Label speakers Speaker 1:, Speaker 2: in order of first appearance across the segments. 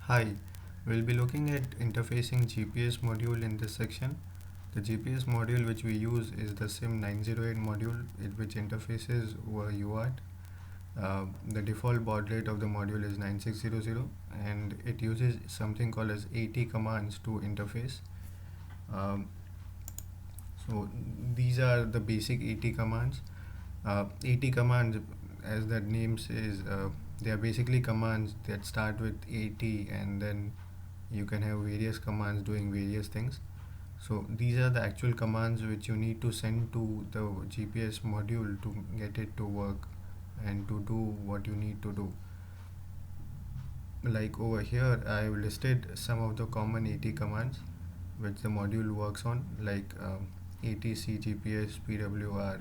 Speaker 1: Hi, we'll be looking at interfacing GPS module in this section. The GPS module which we use is the SIM908 module, which interfaces over UART. The default baud rate of the module is 9600 and it uses something called as AT commands to interface. Um, so these are the basic AT commands. AT commands, as the name says, they are basically commands that start with AT, and then you can have various commands doing various things. So these are the actual commands which you need to send to the GPS module to get it to work and to do what you need to do. Like over here, I have listed some of the common AT commands which the module works on, like Atc Gps PWR,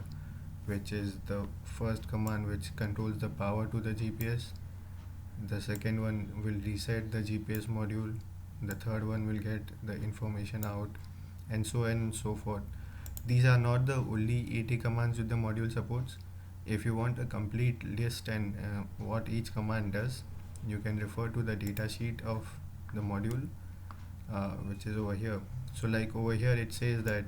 Speaker 1: which is the first command which controls the power to the GPS. The second one will reset the GPS module. The third one will get the information out, and so on and so forth. These are not the only AT commands which the module supports. If you want a complete list and what each command does, you can refer to the data sheet of the module, which is over here. So like over here it says that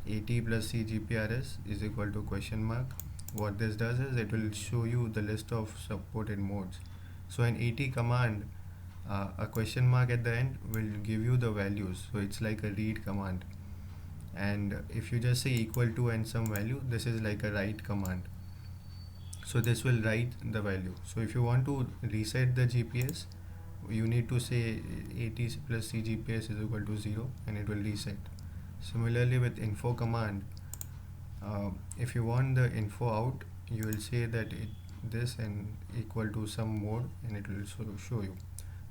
Speaker 1: AT plus CGPRS is equal to question mark. What this does is it will show you the list of supported modes. So an AT command, a question mark at the end will give you the values. So it's like a read command. And if you just say equal to and some value, this is like a write command. So this will write the value. So if you want to reset the GPS, you need to say AT plus CGPS is equal to 0 and it will reset. Similarly with info command, if you want the info out, you will say that this and equal to some mode and it will sort of show you.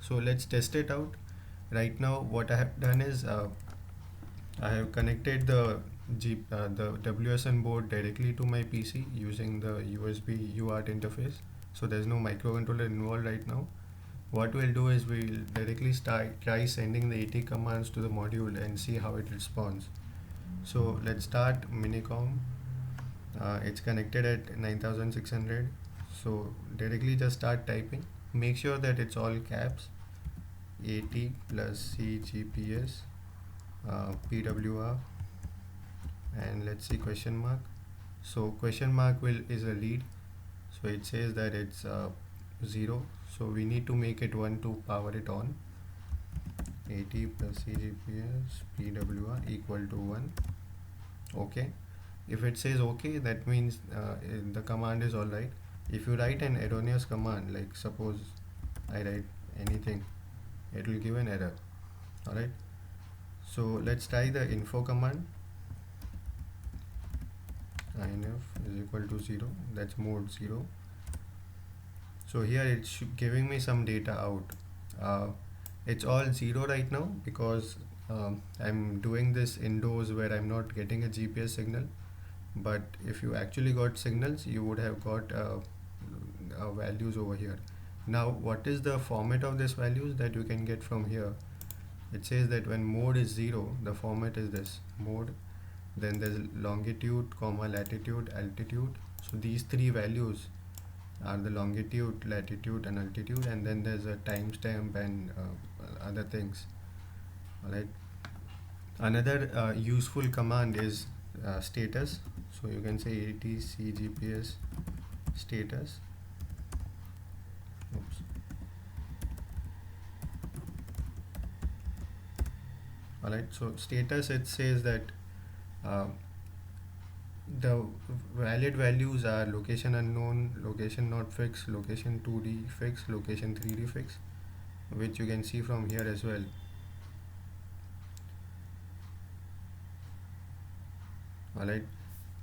Speaker 1: So let's test it out. Right now what I have done is I have connected the WSN board directly to my PC using the USB UART interface. So there's no microcontroller involved right now. What we'll do is we'll directly try sending the AT commands to the module and see how it responds. So let's start Minicom. It's connected at 9600. So directly just start typing. Make sure that it's all caps. AT plus CGPS PWR, and let's see question mark. So question mark is a lead, so it says that it's 0, so we need to make it 1 to power it on. AT plus CGPS PWR equal to 1. Okay, if it says okay, that means the command is alright. If you write an erroneous command, like suppose I write anything, it will give an error. Alright, so let's try the info command. INF is equal to 0, that's mode 0. So here it's giving me some data out. It's all 0 right now because I'm doing this indoors where I'm not getting a GPS signal. But if you actually got signals, you would have got values over here. Now what is the format of these values that you can get from here? It says that when mode is 0, the format is this mode, then there's longitude, comma, latitude, altitude. So these three values are the longitude, latitude and altitude, and then there's a timestamp and other things. Alright, another useful command is status. So you can say ATC GPS status. Oops. Alright, so status, it says that the valid values are location unknown, location not fixed, location 2D fixed, location 3D fixed, which you can see from here as well. Alright,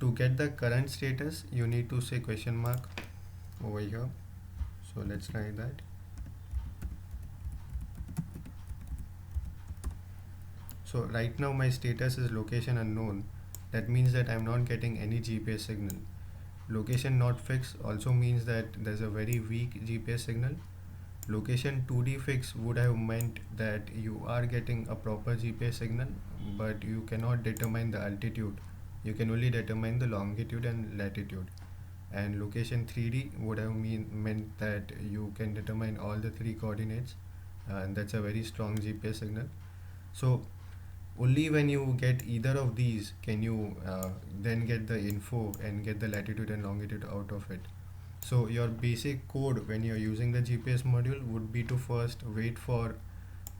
Speaker 1: to get the current status, you need to say question mark over here. So let's try that. So right now my status is location unknown. That means that I'm not getting any GPS signal. Location not fixed also means that there's a very weak GPS signal. Location 2D fix would have meant that you are getting a proper GPS signal, but you cannot determine the altitude. You can only determine the longitude and latitude. And location 3D would have meant that you can determine all the three coordinates and that's a very strong GPS signal. So only when you get either of these can you then get the info and get the latitude and longitude out of it. So your basic code when you're using the GPS module would be to first wait for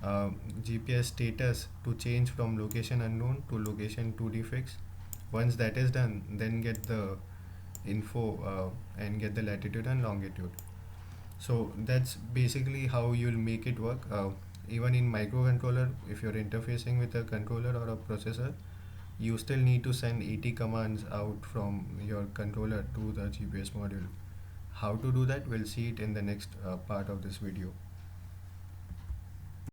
Speaker 1: GPS status to change from location unknown to location 2D fixed. Once that is done, then get the info and get the latitude and longitude. So that's basically how you'll make it work. Even in microcontroller, if you're interfacing with a controller or a processor, you still need to send AT commands out from your controller to the GPS module. How to do that, we'll see it in the next part of this video.